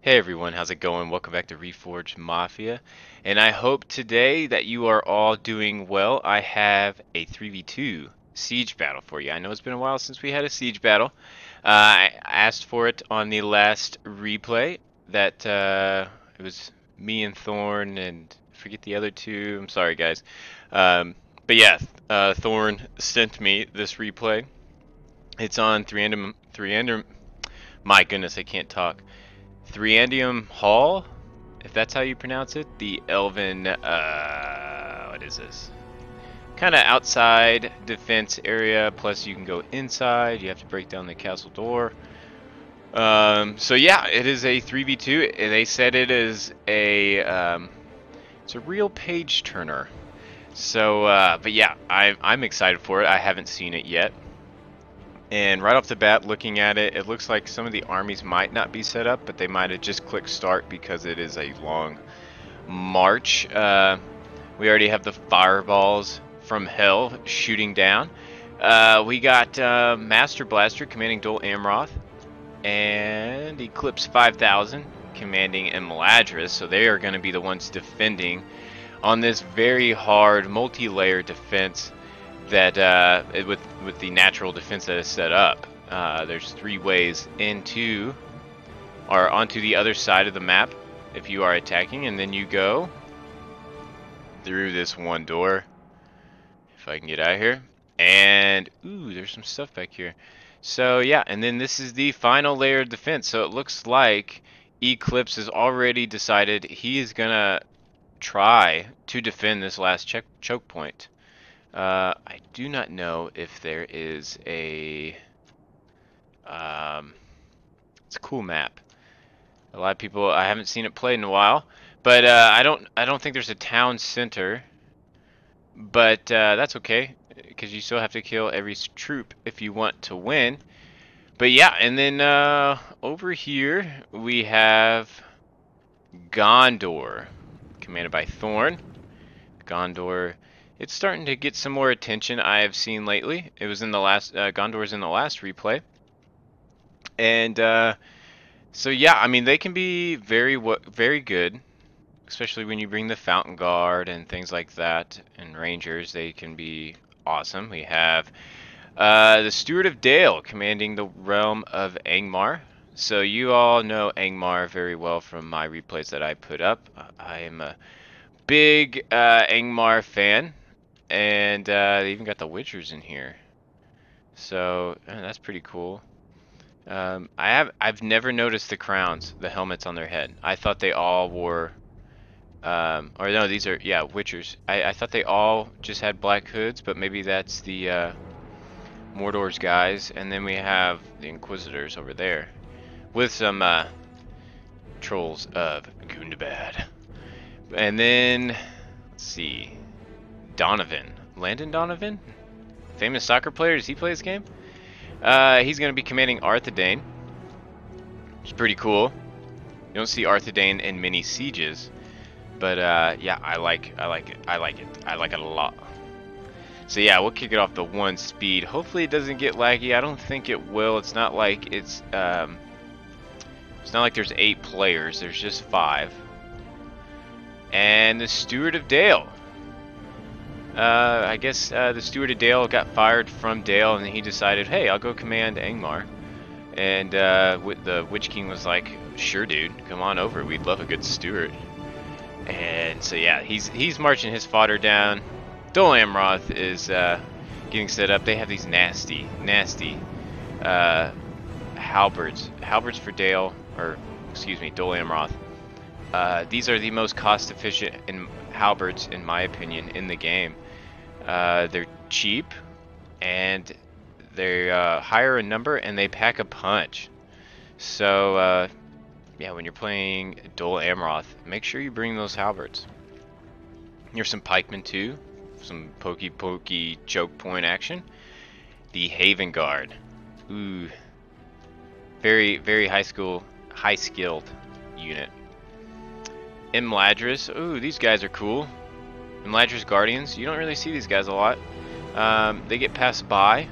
Hey everyone, how's it going? Welcome back to Reforged Mafia. And I hope today that you are all doing well. I have a 3v2 siege battle for you. I know it's been a while since we had a siege battle. I asked for it on the last replay that it was me and Thorn and I forget the other two. I'm sorry guys. But yeah, Thorn sent me this replay. It's on Thranduil. My goodness, I can't talk. Thranduil Hall, if that's how you pronounce it, the Elven, what is this? Kind of outside defense area, plus you can go inside, you have to break down the castle door. So yeah, it is a 3v2, and they said it is it's a real page turner. So, but yeah, I'm excited for it. I haven't seen it yet. And right off the bat, looking at it, it looks like some of the armies might not be set up, but they might have just clicked start because it is a long march. We already have the fireballs from hell shooting down. We got Master Blaster commanding Dol Amroth and Eclipse 5000 commanding Imladris, so they are going to be the ones defending on this very hard multi-layer defense that with the natural defense that is set up. There's three ways into or onto the other side of the map if you are attacking, and then you go through this one door. If I can get out of here. And ooh, there's some stuff back here. So yeah, and then this is the final layer of defense. So it looks like Eclipse has already decided he is gonna try to defend this last choke point. I do not know if there is a it's a cool map. A lot of people, I haven't seen it played in a while, but I don't think there's a town center, but that's okay because you still have to kill every troop if you want to win. But yeah, and then over here we have Gondor commanded by Thorn. Gondor, it's starting to get some more attention I have seen lately. It was in the last Gondor's in the last replay. And so yeah, I mean they can be very good, especially when you bring the Fountain Guard and things like that, and Rangers. They can be awesome. We have the Steward of Dale commanding the realm of Angmar. So you all know Angmar very well from my replays that I put up. I am a big Angmar fan, and they even got the Witchers in here. So that's pretty cool. I've never noticed the crowns, the helmets on their head. I thought they all wore, or no, these are, yeah, Witchers. I thought they all just had black hoods, but maybe that's the Mordor's guys. And then we have the Inquisitors over there with some trolls of Gundabad. And then, let's see, Donovan, Landon Donovan, famous soccer player. Does he play this game? He's going to be commanding Arthedain, which is pretty cool. You don't see Arthedain in many sieges, but yeah, I like it. I like it a lot. So yeah, we'll kick it off the 1 speed. Hopefully it doesn't get laggy. I don't think it will. It's not like it's not like there's 8 players. There's just 5. And the Steward of Dale. I guess the Steward of Dale got fired from Dale, and he decided, hey, I'll go command Angmar. And the Witch King was like, sure, dude, come on over. We'd love a good steward. And so yeah, he's marching his fodder down. Dol Amroth is getting set up. They have these nasty halberds for Dale, or excuse me, Dol Amroth. These are the most cost-efficient halberds, in my opinion, in the game. They're cheap, and they're higher in number, and they pack a punch. So, yeah, when you're playing Dol Amroth, make sure you bring those halberds. Here's some pikemen too, some pokey choke point action. The Haven Guard, ooh, very high skilled unit. Imladris, ooh, these guys are cool. Imladris Guardians, you don't really see these guys a lot. They get passed by.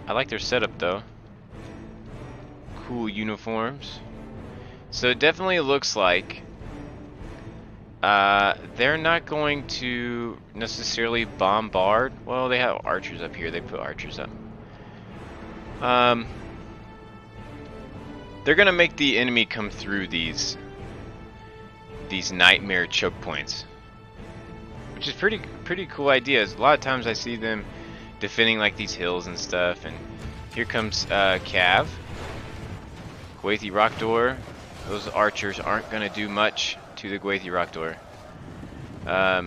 I like their setup though. Cool uniforms. So it definitely looks like they're not going to necessarily bombard. Well, they have archers up here. They put archers up. They're gonna make the enemy come through these nightmare choke points, which is pretty cool ideas. A lot of times I see them defending like these hills and stuff. And here comes Cav, Gwathi Rock Door. Those archers aren't gonna do much to the Gwathi Rock Door. Yeah,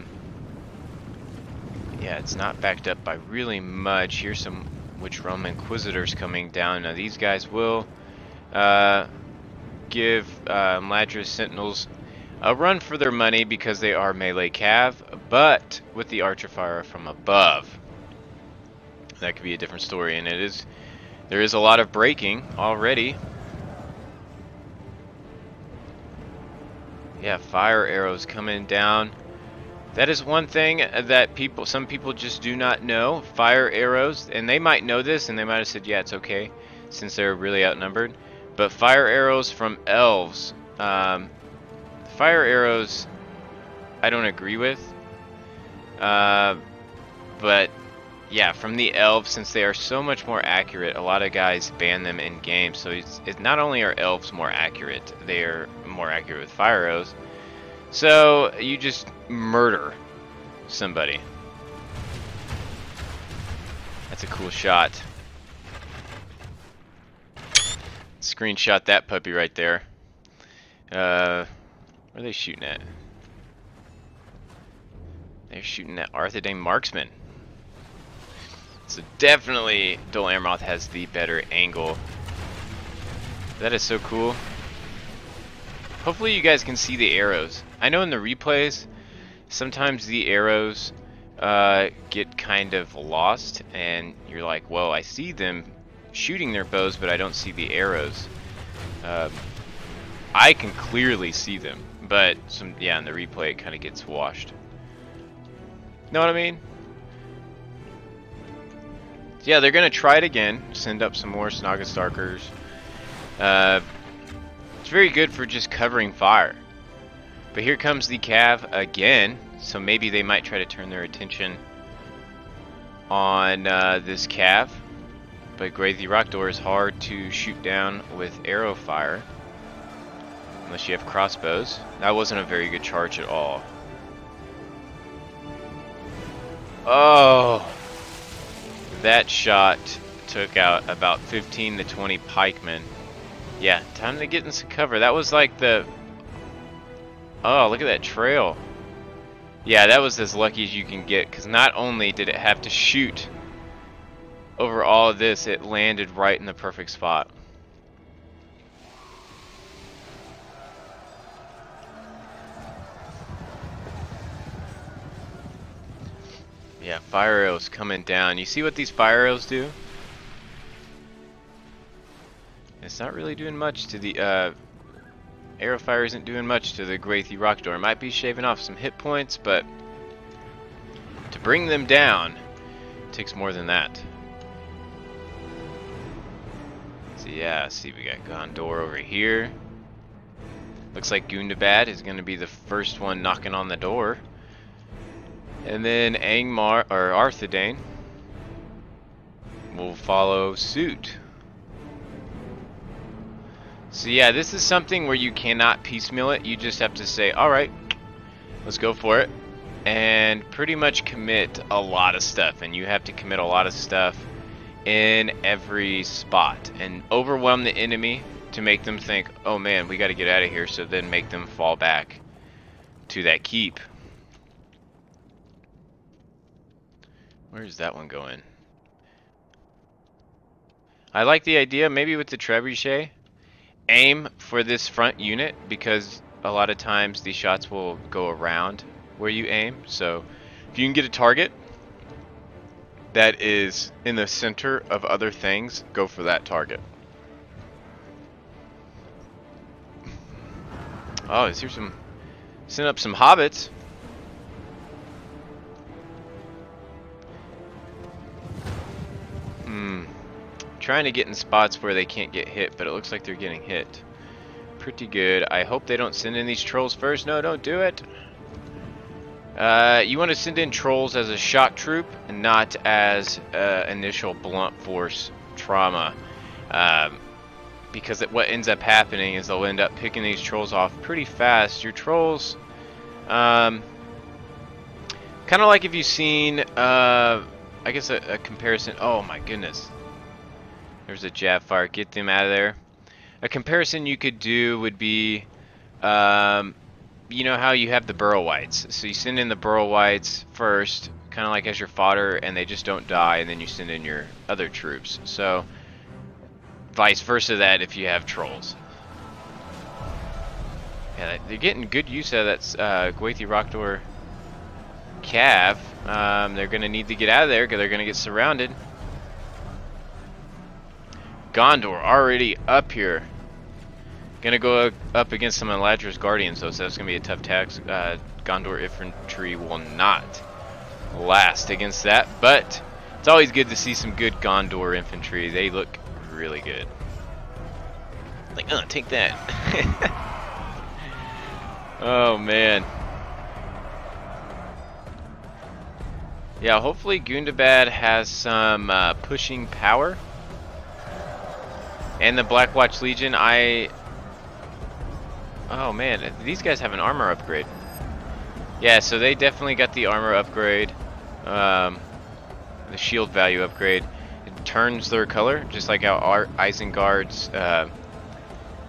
it's not backed up by really much. Here's some Witch Realm Inquisitors coming down. Now these guys will give Ladris Sentinels a run for their money because they are melee cav, but with the archer fire from above, that could be a different story. And there is a lot of breaking already. Yeah, fire arrows coming down. That is one thing that some people just do not know. Fire arrows, and they might know this, and they might have said, yeah, it's okay, since they're really outnumbered. But fire arrows from elves, fire arrows, I don't agree with. But yeah, from the elves, since they are so much more accurate, a lot of guys ban them in game. So it's not only are elves more accurate, they are more accurate with fire arrows. So you just murder somebody. That's a cool shot. Screenshot that puppy right there. Where are they shooting at? They're shooting at Arthedain Marksman. So definitely Dol Amroth has the better angle. That is so cool. Hopefully you guys can see the arrows. I know in the replays, sometimes the arrows get kind of lost, and you're like, well, I see them shooting their bows, but I don't see the arrows. I can clearly see them, but yeah, in the replay it kind of gets washed. Know what I mean? So yeah, they're gonna try it again. Send up some more Snaga Starkers. It's very good for just covering fire. But here comes the Cav again, so maybe they might try to turn their attention on this Cav. But Gwathi Rock Door is hard to shoot down with arrow fire, unless you have crossbows. That wasn't a very good charge at all. Oh, that shot took out about 15 to 20 pikemen. Yeah, time to get in some cover. That was like the... Oh, look at that trail. Yeah, that was as lucky as you can get, because not only did it have to shoot over all of this, it landed right in the perfect spot. Yeah, fire arrows coming down. You see what these fire arrows do? It's not really doing much to the arrow fire isn't doing much to the Gwathi Rock Door. It might be shaving off some hit points, but to bring them down, it takes more than that. So yeah, see, we got Gondor over here. Looks like Gundabad is going to be the first one knocking on the door. And then Angmar, or Arthedain, will follow suit. So yeah, this is something where you cannot piecemeal it. You just have to say, alright, let's go for it. And pretty much commit a lot of stuff. And you have to commit a lot of stuff in every spot. And overwhelm the enemy to make them think, oh man, we got to get out of here. So then make them fall back to that keep. Where's that one going? I like the idea, maybe with the trebuchet, aim for this front unit, because a lot of times these shots will go around where you aim. So if you can get a target that is in the center of other things, go for that target. Oh, is here some... Send up some hobbits. Trying to get in spots where they can't get hit, but it looks like they're getting hit pretty good. I hope they don't send in these trolls first. No, don't do it. You want to send in trolls as a shock troop and not as initial blunt force trauma. Because what ends up happening is they'll end up picking these trolls off pretty fast. Your trolls, kind of like if you've seen, I guess a comparison. Oh my goodness. There's a jab fire. Get them out of there. A comparison you could do would be, you know how you have the burrow whites. So you send in the burrow whites first, kind of like as your fodder, and they just don't die, and then you send in your other troops. So vice versa that if you have trolls. Yeah, they're getting good use out of that Gwathi Rockdoor Cav. They're going to need to get out of there because they're going to get surrounded. Gondor already up here. Gonna go up against some Eladra's Guardians though, so that's gonna be a tough task. Gondor infantry will not last against that, but it's always good to see some good Gondor infantry. They look really good. Like, take that. Oh man. Yeah, hopefully Gundabad has some pushing power. And the Blackwatch Legion, oh man, these guys have an armor upgrade. Yeah, so they definitely got the armor upgrade. The shield value upgrade. It turns their color, just like how our Isengard's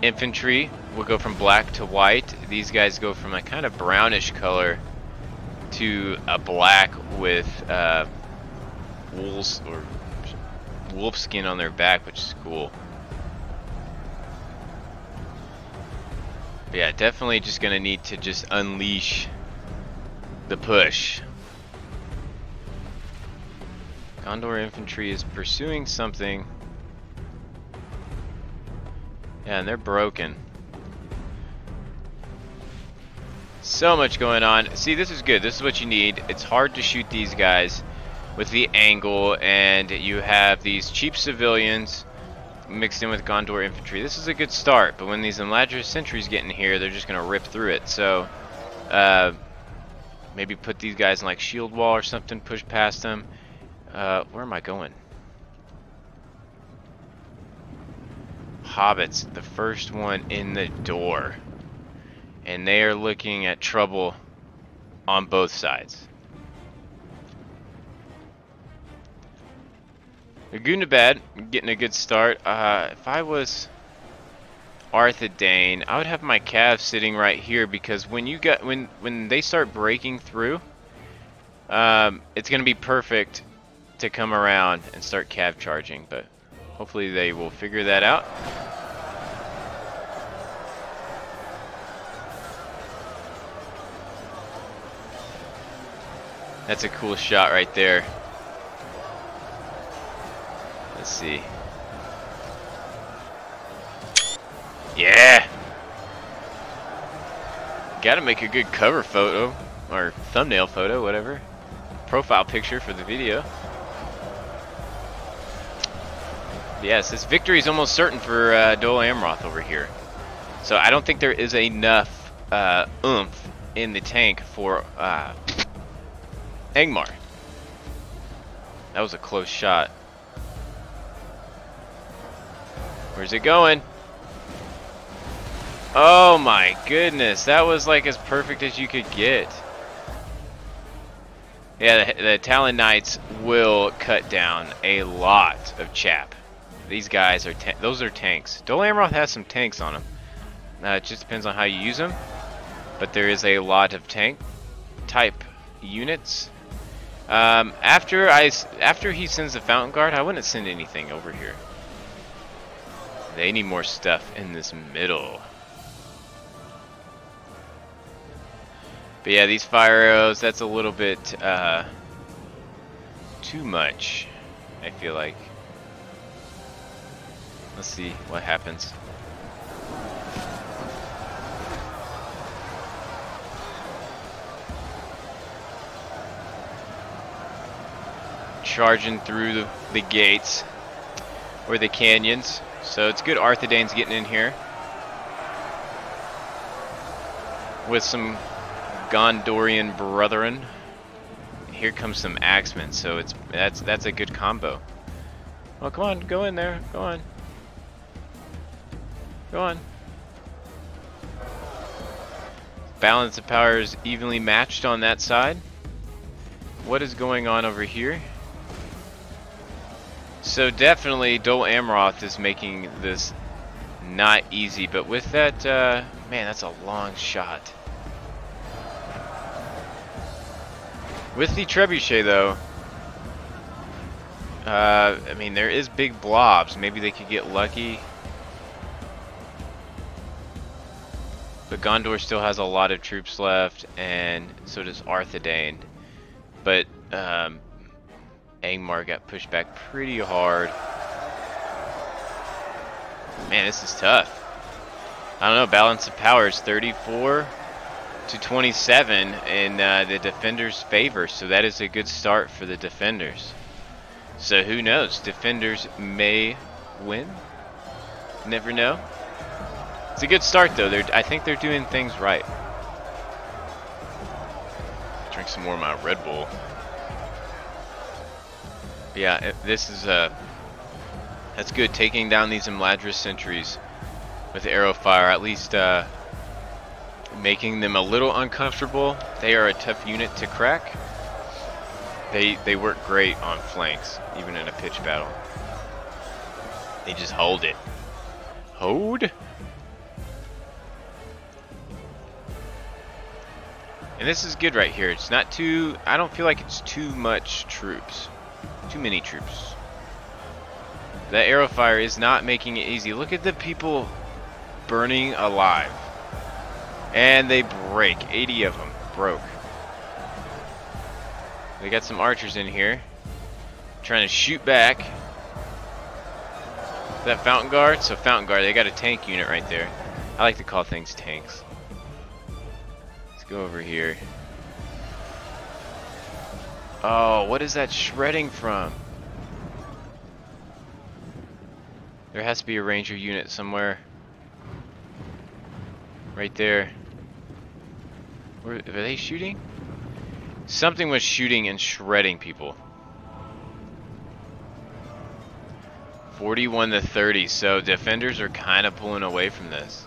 infantry will go from black to white. These guys go from a kind of brownish color to a black with wolves or wolf skin on their back, which is cool. But yeah, definitely just gonna need to just unleash the push. Gondor infantry is pursuing something. Yeah, and they're broken. So much going on. See, this is good. This is what you need. It's hard to shoot these guys with the angle, and you have these cheap civilians mixed in with Gondor infantry. This is a good start, but when these Eladra's sentries get in here, they're just gonna rip through it. So maybe put these guys in like shield wall or something, push past them. Where am I going? Hobbits, the first one in the door, and they are looking at trouble on both sides. Gundabad getting a good start. If I was Arthedain, I would have my calves sitting right here, because when you get when they start breaking through, it's gonna be perfect to come around and start cav charging. But hopefully they will figure that out. That's a cool shot right there. Let's see. Yeah! Gotta make a good cover photo, or thumbnail photo, whatever. Profile picture for the video. Yes, this victory is almost certain for Dol Amroth over here. So I don't think there is enough oomph in the tank for Angmar. That was a close shot. Where's it going? Oh my goodness, that was like as perfect as you could get. Yeah, the Talon Knights will cut down a lot of chap. These guys are those are tanks. Dol Amroth has some tanks on him. It just depends on how you use them. But there is a lot of tank type units. After he sends the Fountain Guard, I wouldn't send anything over here. They need more stuff in this middle. But yeah, these fire arrows, that's a little bit too much, I feel like. Let's see what happens. Charging through the gates or the canyons. So it's good Arthedain's getting in here. with some Gondorian brethren. Here comes some axemen, so that's a good combo. Oh, come on, go in there. Go on. Go on. Balance of power is evenly matched on that side. What is going on over here? So definitely Dol Amroth is making this not easy, but with that, man, that's a long shot. With the trebuchet though, I mean, there is big blobs. Maybe they could get lucky. But Gondor still has a lot of troops left, and so does Arthedain. But Angmar got pushed back pretty hard. Man, this is tough. I don't know, balance of power is 34 to 27 in the defenders' favor, so that is a good start for the defenders. So who knows? Defenders may win. Never know. It's a good start though. I think they're doing things right. Drink some more of my Red Bull. But yeah, this is that's good. Taking down these Imladris sentries with arrow fire, at least making them a little uncomfortable. They are a tough unit to crack. They work great on flanks, even in a pitch battle. They just hold it. Hold. And this is good right here. It's not too, I don't feel like it's too much troops. Too many troops. That arrow fire is not making it easy. Look at the people burning alive. And they break. 80 of them broke. They got some archers in here trying to shoot back. That Fountain Guard? So Fountain Guard, they got a tank unit right there. I like to call things tanks. Let's go over here. Oh, what is that shredding from? There has to be a ranger unit somewhere. Right there. Were they shooting? Something was shooting and shredding people. 41 to 30, so defenders are kind of pulling away from this.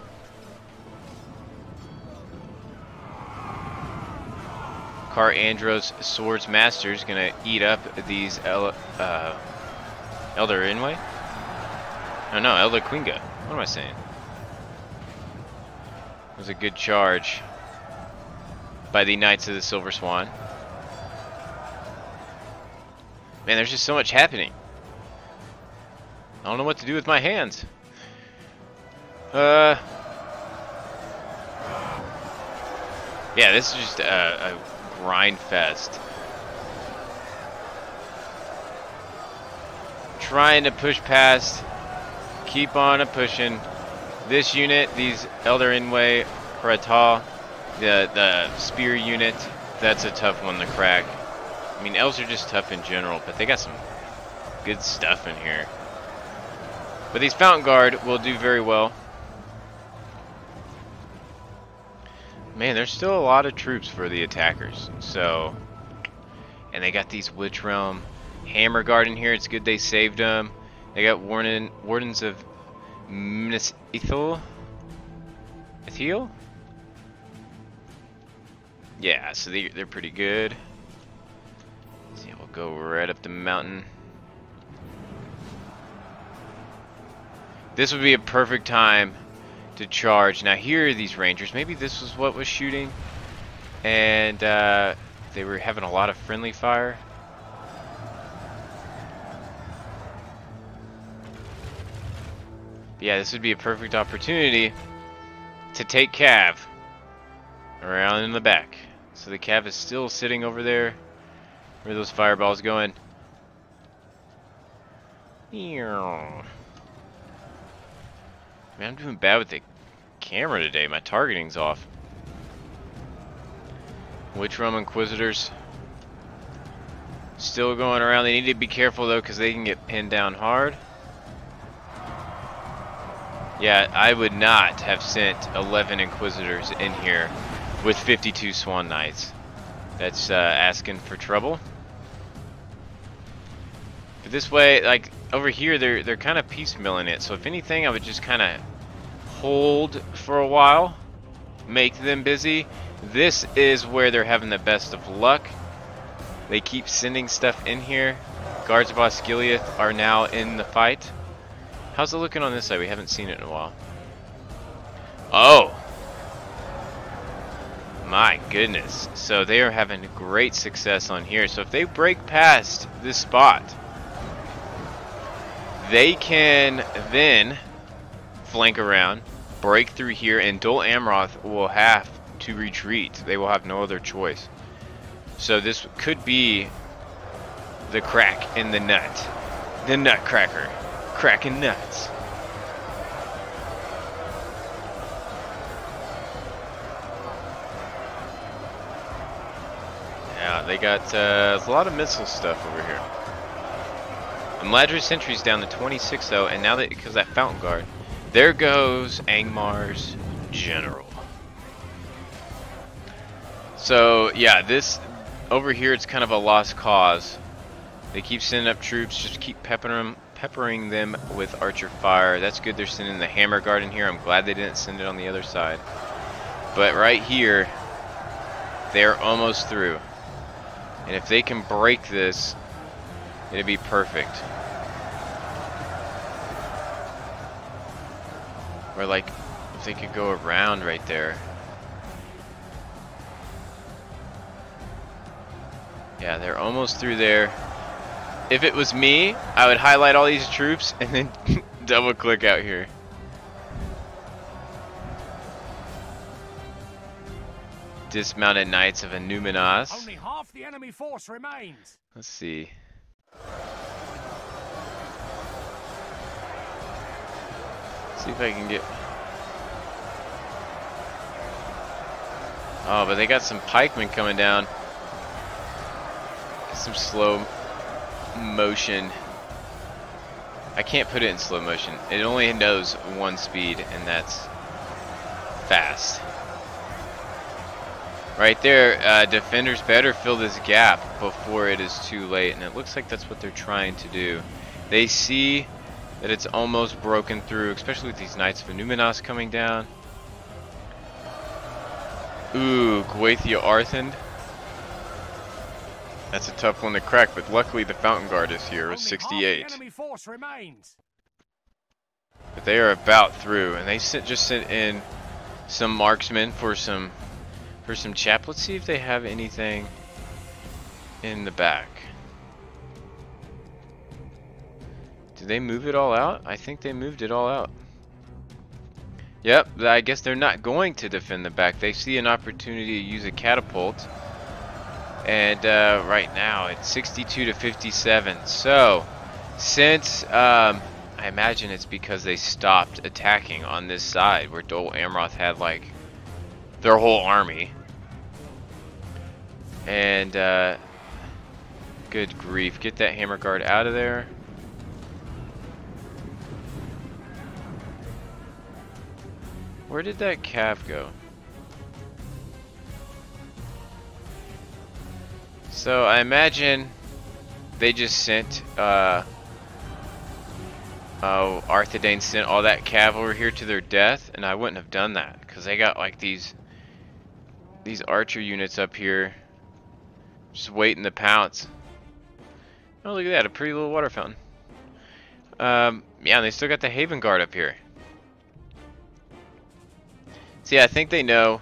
Car Andros Swords Master is gonna eat up these Elder Inway? Oh no, Elder Quinga. What am I saying? It was a good charge by the Knights of the Silver Swan. Man, there's just so much happening. I don't know what to do with my hands. Yeah, this is just a grind fest. Trying to push past. Keep on pushing. This unit, these Elder Inway, Hratal, the spear unit, that's a tough one to crack. I mean, elves are just tough in general, but they got some good stuff in here. But these Fountain Guard will do very well. Man, there's still a lot of troops for the attackers. So, and they got these Witch Realm Hammer Guard in here. It's good they saved them. They got Wardens of Minas Ithil? Ithil? Yeah, so they're pretty good. So yeah, we'll go right up the mountain. This would be a perfect time to charge. Now here are these rangers. Maybe this was what was shooting. And they were having a lot of friendly fire. But yeah, this would be a perfect opportunity to take Cav around in the back. So the Cav is still sitting over there. Where are those fireballs going? Man, I'm doing bad with the camera today. My targeting's off. Witch Realm Inquisitors still going around. They need to be careful though, because they can get pinned down hard. Yeah, I would not have sent 11 Inquisitors in here with 52 Swan Knights. That's asking for trouble. But this way, like over here, they're kind of piecemealing it. So if anything, I would just kind of hold for a while, make them busy. This is where they're having the best of luck. They keep sending stuff in here. Guards of Osgiliath are now in the fight. How's it looking on this side? We haven't seen it in a while. Oh! My goodness. So they are having great success on here. So if they break past this spot, they can then flank around, break through here, and Dol Amroth will have to retreat. They will have no other choice. So this could be the crack in the nut. The nutcracker. Cracking nuts. Yeah, they got a lot of missile stuff over here. The Mladrith sentry's down to 26 though, and now that because that Fountain Guard, there goes Angmar's general. So yeah, this over here it's kind of a lost cause. They keep sending up troops, just keep peppering them with archer fire. That's good. They're sending the Hammer Guard in here. I'm glad they didn't send it on the other side. But right here, they're almost through. And if they can break this, it'd be perfect. Or like, if they could go around right there. Yeah, they're almost through there. If it was me, I would highlight all these troops and then double click out here. Dismounted Knights of Anuminas. Only half the enemy force remains. Let's see. See if I can get... Oh, but they got some pikemen coming down. Some slow motion. I can't put it in slow motion. It only knows one speed, and that's fast. Right there, defenders better fill this gap before it is too late, and it looks like that's what they're trying to do. They see that it's almost broken through, especially with these Knights of Anuminas coming down. Ooh, Gwaithia Arthend. That's a tough one to crack, but luckily the Fountain Guard is here with 68. But they are about through, and they just sent in some marksmen for some chap. Let's see if they have anything in the back. Did they move it all out? I think they moved it all out. Yep, I guess they're not going to defend the back. They see an opportunity to use a catapult. And right now it's 62 to 57. So since I imagine it's because they stopped attacking on this side where Dol Amroth had like their whole army. And good grief, get that Hammer Guard out of there. Where did that cav go? So I imagine they just sent Arthedain sent all that cav over here to their death, and I wouldn't have done that because they got like these archer units up here just waiting to pounce. Oh, look at that, a pretty little water fountain. Yeah, and they still got the Haven Guard up here. See, I think they know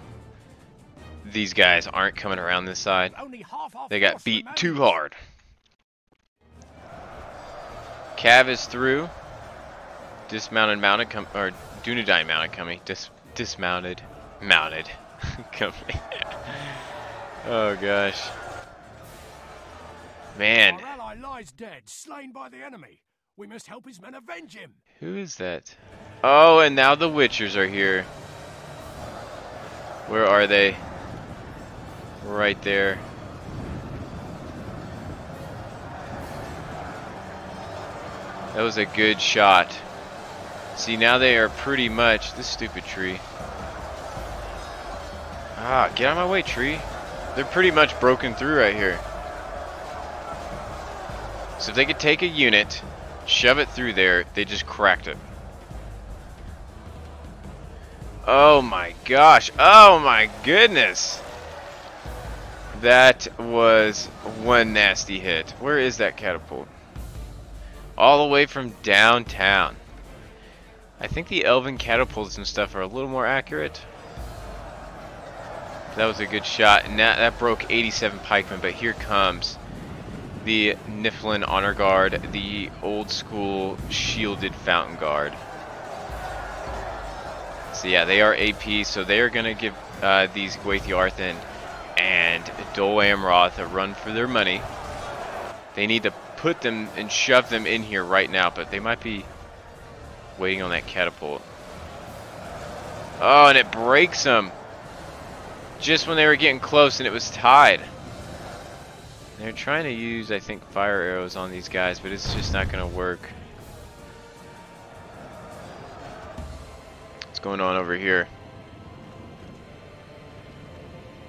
these guys aren't coming around this side. They got beat too hard. Cav is through. Dismounted mounted or Dunedain mounted coming. Dismounted mounted coming. Oh gosh. Man. Our ally lies dead, slain by the enemy. We must help his men avenge him. Who is that? Oh, and now the Witchers are here. Where are they? Right there. That was a good shot. See, now they are pretty much this stupid tree. Ah, get out of my way, tree. They're pretty much broken through right here. So if they could take a unit, shove it through there, they just cracked it. Oh my gosh. Oh my goodness. That was one nasty hit. Where is that catapult? All the way from downtown. I think the elven catapults and stuff are a little more accurate. That was a good shot, and that broke 87 pikemen, but here comes the Niflheim Honor Guard, the old school shielded Fountain Guard. So yeah, they are AP, so they are going to give these Gwaithiarthan and Dol Amroth a run for their money. They need to put them and shove them in here right now, but they might be waiting on that catapult. Oh, and it breaks them just when they were getting close, and it was tied. They're trying to use, I think, fire arrows on these guys, but it's just not going to work. What's going on over here?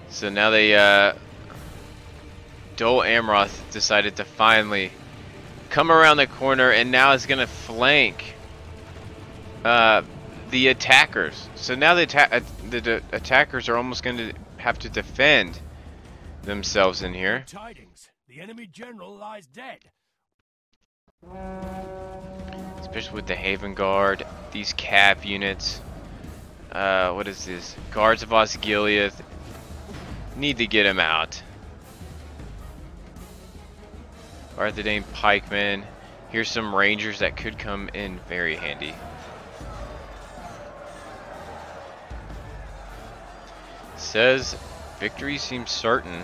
So now they, Dol Amroth decided to finally come around the corner, and now is going to flank the attackers. So now the attackers are almost going to have to defend themselves in here. Tidings. The enemy general lies dead. Especially with the Haven Guard, these cav units. What is this? Guards of Osgiliath. Need to get him out. Arthedain pikemen. Here's some rangers that could come in very handy. Says victory seems certain,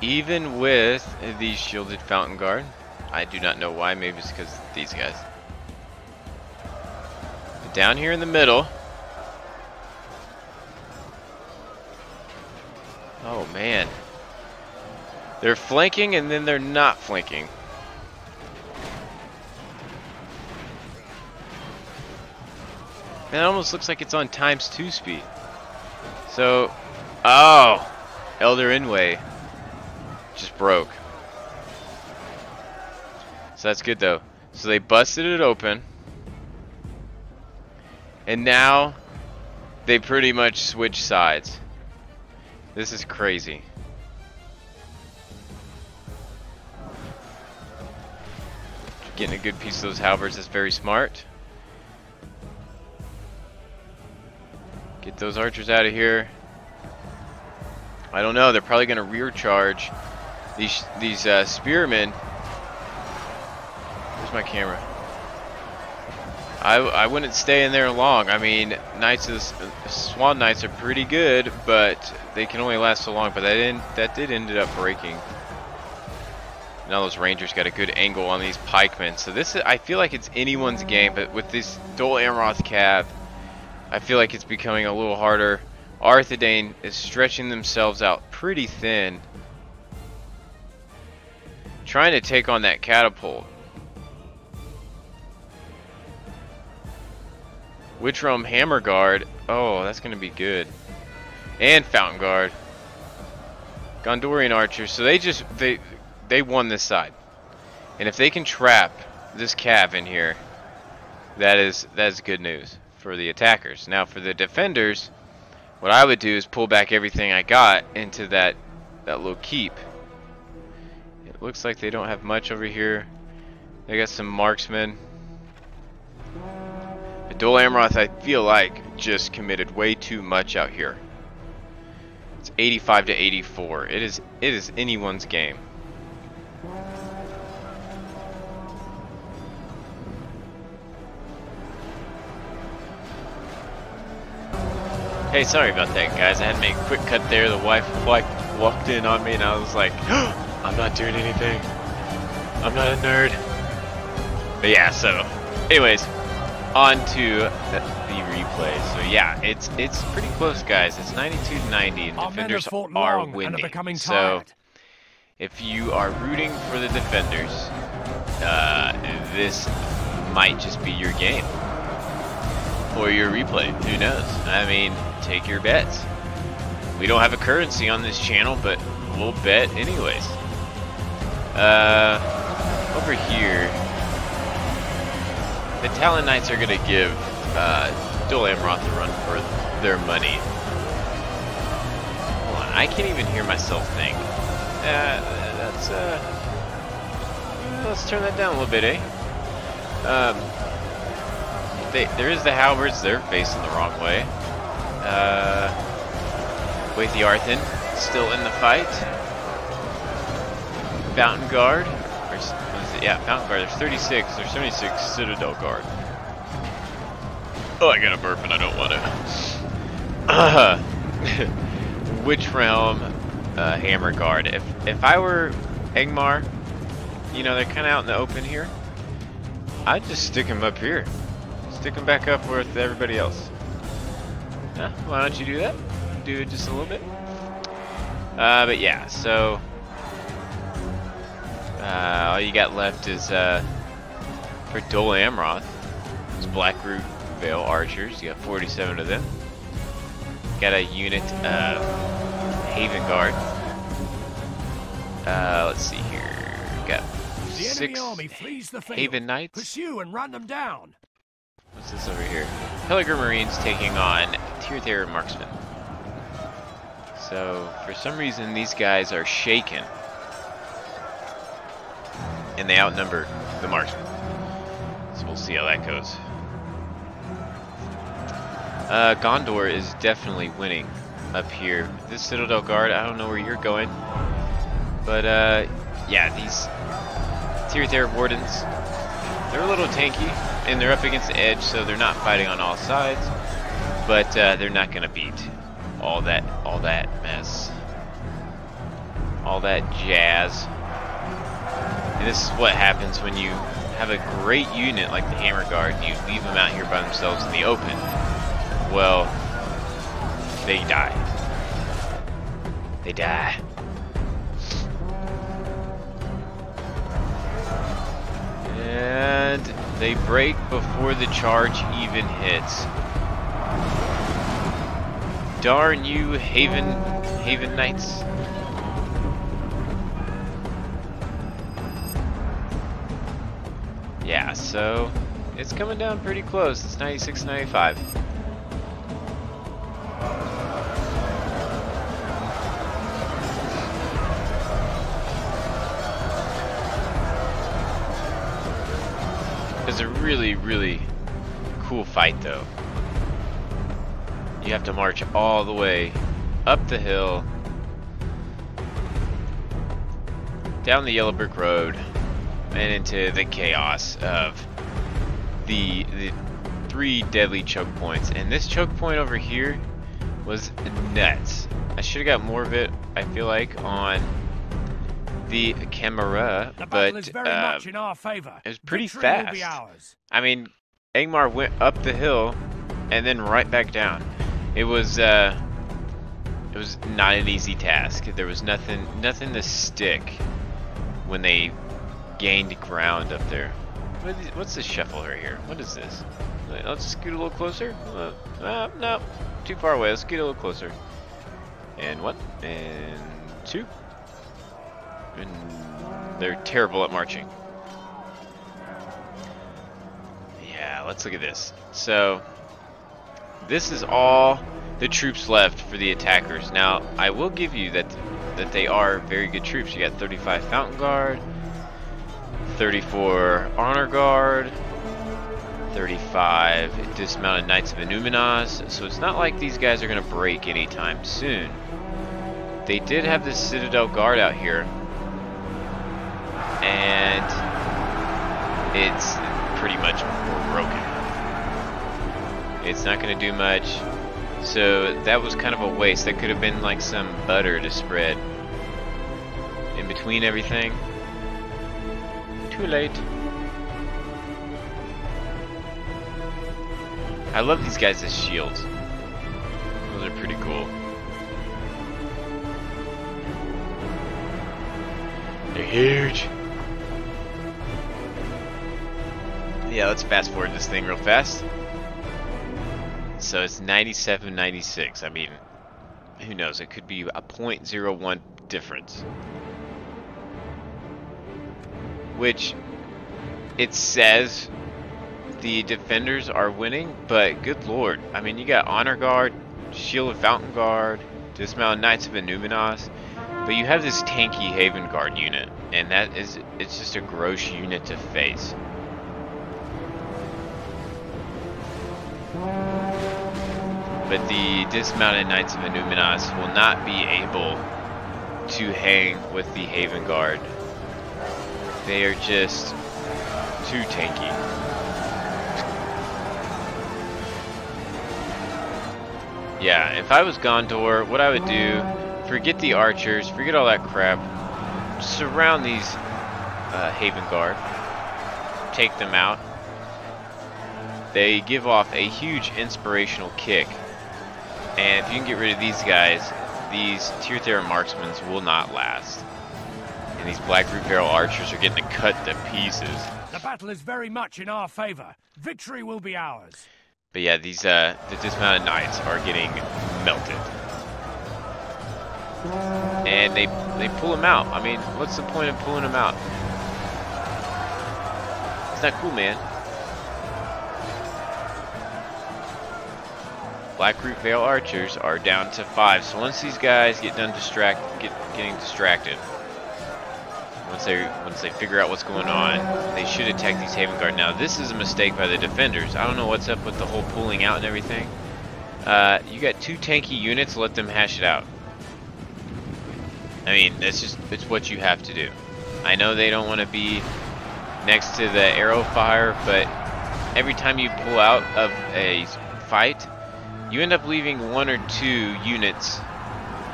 even with the shielded Fountain Guard. I do not know why. Maybe it's because of these guys. But down here in the middle. Oh man. They're flanking and then they're not flanking. It almost looks like it's on ×2 speed. So, oh, Elder Inway just broke. So that's good though. So they busted it open, and now they pretty much switch sides. This is crazy. Getting a good piece of those halberds is very smart. Get those archers out of here. I don't know. They're probably going to rear charge these spearmen. Where's my camera? I wouldn't stay in there long. I mean, Swan Knights are pretty good, but they can only last so long. But that did end up breaking. Now those rangers got a good angle on these pikemen. So this is, I feel like it's anyone's game. But with this Dol Amroth cav, I feel like it's becoming a little harder. Arthedain is stretching themselves out pretty thin, trying to take on that catapult. Witchrealm Hammer Guard. Oh, that's going to be good. And Fountain Guard. Gondorian Archers. So they won this side. And if they can trap this cav in here, that is good news for the attackers. Now for the defenders, what I would do is pull back everything I got into that little keep. It looks like they don't have much over here. They got some marksmen. But Dol Amroth, I feel like, just committed way too much out here. It's 85 to 84. It is anyone's game. Hey, sorry about that, guys. I had to make a quick cut there. The wife walked in on me, and I was like, I'm not doing anything. I'm not a nerd. But yeah, so, anyways, on to the replay. So yeah, it's pretty close, guys. It's 92 to 90, and defenders are winning. So if you are rooting for the defenders, this might just be your game. Or your replay, who knows? I mean, take your bets. We don't have a currency on this channel, but we'll bet anyways. Over here, the Talon Knights are gonna give Dol Amroth a run for their money. Hold on, I can't even hear myself think. Let's turn that down a little bit, eh? There is the halberds. They're facing the wrong way. Waithiarthan still in the fight. Fountain Guard. Or, what is it? Yeah, Fountain Guard. There's 36. There's 76 Citadel Guard. Oh, I got a burp and I don't want to. Witch Realm Hammer Guard. If I were Angmar, you know, they're kind of out in the open here, I'd just stick them up here. Stick them back up with everybody else. Huh? Why don't you do that? Do it just a little bit. But yeah, so all you got left is for Dol Amroth, it's Blackroot Vale Archers. You got 47 of them. Got a unit Haven Guard. Let's see here. Got The enemy 6 army flees the field. Haven Knights. Pursue and run them down. What's this over here? Peligrim Marines taking on Tier Marksmen. So, for some reason, these guys are shaken. And they outnumber the Marksmen. So we'll see how that goes. Gondor is definitely winning up here. This Citadel Guard, I don't know where you're going. But, yeah, these Tier Wardens, they're a little tanky. And they're up against the edge, so they're not fighting on all sides. But they're not gonna beat all that mess, all that jazz. And this is what happens when you have a great unit like the Hammer Guard and you leave them out here by themselves in the open. Well, they die. They die. And they break before the charge even hits. Darn you, Haven Knights. Yeah, so it's coming down pretty close. It's 96-95. It's a really, really cool fight, though. You have to march all the way up the hill, down the Yellow Brick Road, and into the chaos of the 3 deadly choke points. And this choke point over here was nuts. I should have got more of it, I feel like, on the camera, but is very much in our favor. It was pretty Victory will be fast. ours. I mean, Angmar went up the hill and then right back down. It was not an easy task. There was nothing to stick when they gained ground up there. What's this shuffle right here? What is this? Let's scoot a little closer. No, too far away. Let's scoot a little closer. And 1 and 2. And they're terrible at marching. Yeah, let's look at this. So, this is all the troops left for the attackers. Now, I will give you that they are very good troops. You got 35 Fountain Guard, 34 Honor Guard, 35 Dismounted Knights of Illuminaz. So it's not like these guys are going to break anytime soon. They did have this Citadel Guard out here, and it's pretty much broken. It's not going to do much, so that was kind of a waste. That could have been like some butter to spread in between everything. Too late. I love these guys as shields. Those are pretty cool. They're huge. Yeah, let's fast forward this thing real fast. So it's 97-96. I mean, who knows, it could be a .01 difference. Which, it says the defenders are winning, but good lord. I mean, you got Honor Guard, Shield of Fountain Guard, Dismounted Knights of Innuminos, but you have this tanky Haven Guard unit, and it's just a gross unit to face. But the Dismounted Knights of Innuminos will not be able to hang with the Haven Guard. They are just too tanky. Yeah, if I was Gondor, what I would do, forget the archers, forget all that crap, surround these Haven Guard, take them out. They give off a huge inspirational kick, and if you can get rid of these guys, these Tier Thera marksmen will not last. And these Black Root Barrel archers are getting cut to pieces. The battle is very much in our favor. Victory will be ours. But yeah, these the Dismounted Knights are getting melted. And they pull them out. I mean, what's the point of pulling them out? It's not cool, man. Black Root Veil archers are down to 5. So once these guys get done getting distracted, once they figure out what's going on, they should attack these Haven Guard. Now this is a mistake by the defenders. I don't know what's up with the whole pulling out and everything. You got 2 tanky units, let them hash it out. I mean, it's what you have to do. I know they don't want to be next to the arrow fire, but every time you pull out of a fight, you end up leaving 1 or 2 units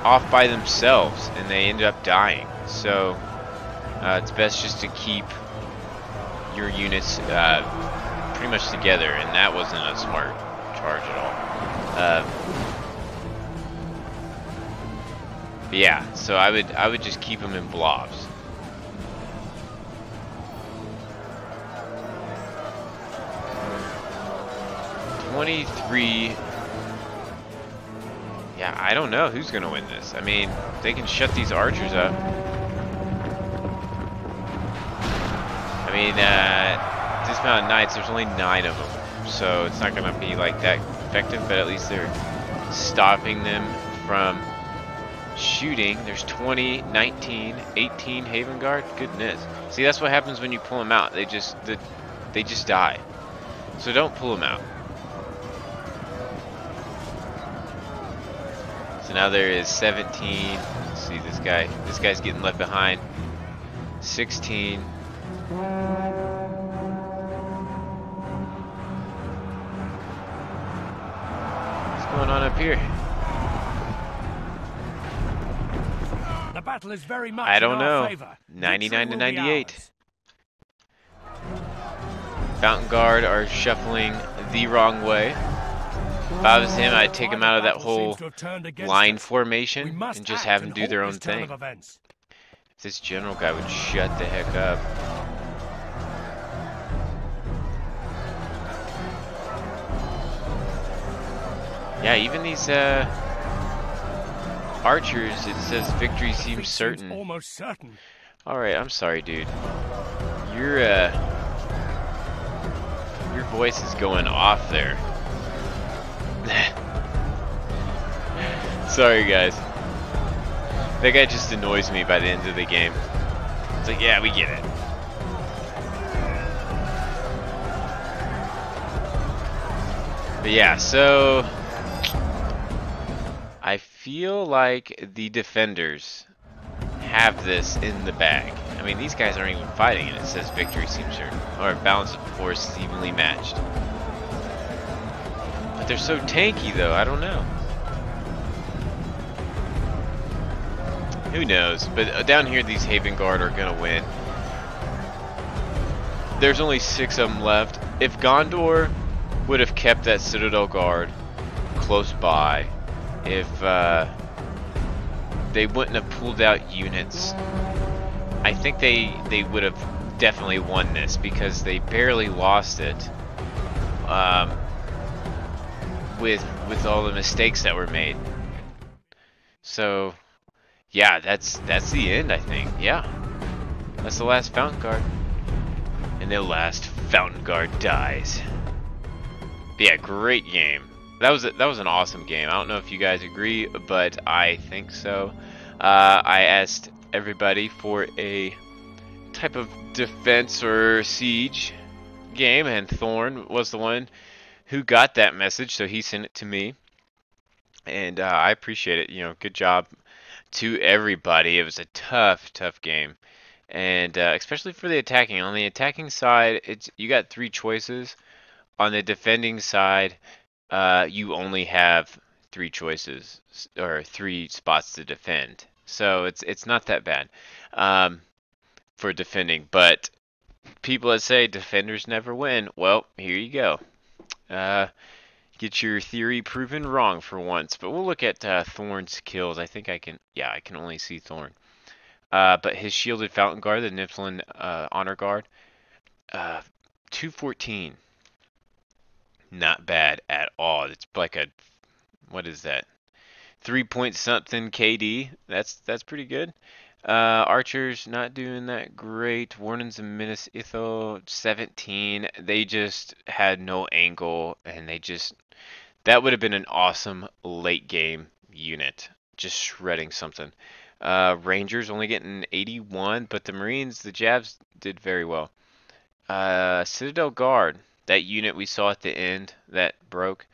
off by themselves, and they end up dying. So it's best just to keep your units pretty much together, and that wasn't a smart charge at all. But yeah, so I would just keep them in blobs. $23. Yeah, I don't know who's gonna win this. I mean, they can shut these archers up. I mean, Dismounted Knights, there's only 9 of them, so it's not gonna be like that effective, but at least they're stopping them from shooting. There's 20, 19, 18 Haven Guard. Goodness. See, that's what happens when you pull them out. They just die. So don't pull them out. So now there is 17. Let's see, this guy's getting left behind. 16. What's going on up here? The battle is very much I don't in our know. favor. 99 to Victory will be 98. ours. Fountain Guard are shuffling the wrong way. If I was him, I'd take them out of that whole line formation and just have them do their own thing. If this general guy would shut the heck up. Yeah, even these archers, it says victory seems certain. Almost certain. Alright, I'm sorry, dude. Your voice is going off there. Sorry, guys. That guy just annoys me by the end of the game. It's like, yeah, we get it. But yeah, so I feel like the defenders have this in the bag. I mean, these guys aren't even fighting, and it says victory seems certain, or balance of force is evenly matched. But they're so tanky, though. I don't know. Who knows? But down here, these Haven Guard are gonna win. There's only 6 of them left. If Gondor would have kept that Citadel Guard close by, if they wouldn't have pulled out units, I think they would have definitely won this, because they barely lost it with all the mistakes that were made. So yeah, that's the end, I think. Yeah, that's the last Fountain Guard, and the last Fountain Guard dies. But yeah, great game. That was an awesome game. I don't know if you guys agree, but I think so. I asked everybody for a type of defense or siege game, and Thorn was the one who got that message, so he sent it to me, and I appreciate it. You know, good job to everybody. It was a tough game, and especially for the attacking. On the attacking side, it's you got three choices. On the defending side, you only have three choices or three spots to defend. So it's not that bad for defending. But people that say defenders never win, well, here you go. Uh, get your theory proven wrong for once. But we'll look at Thorn's kills. I think I can. Yeah, I can only see Thorn. But his shielded Fountain Guard, the Niflheim Honor Guard, 214. Not bad at all. It's like a, what is that? 3 point something KD. That's pretty good. Archers not doing that great. Warnings and Menace Ithel 17. They just had no angle, and that would have been an awesome late game unit. Just shredding something. Rangers only getting 81, but the Marines, the Jabs did very well. Citadel Guard, that unit we saw at the end that broke.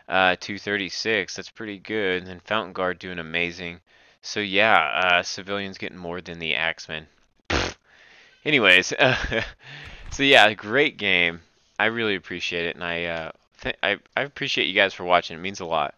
236, that's pretty good. And then Fountain Guard doing amazing. So yeah, civilians getting more than the Axemen. Anyways, so yeah, great game. I really appreciate it, and I appreciate you guys for watching. It means a lot.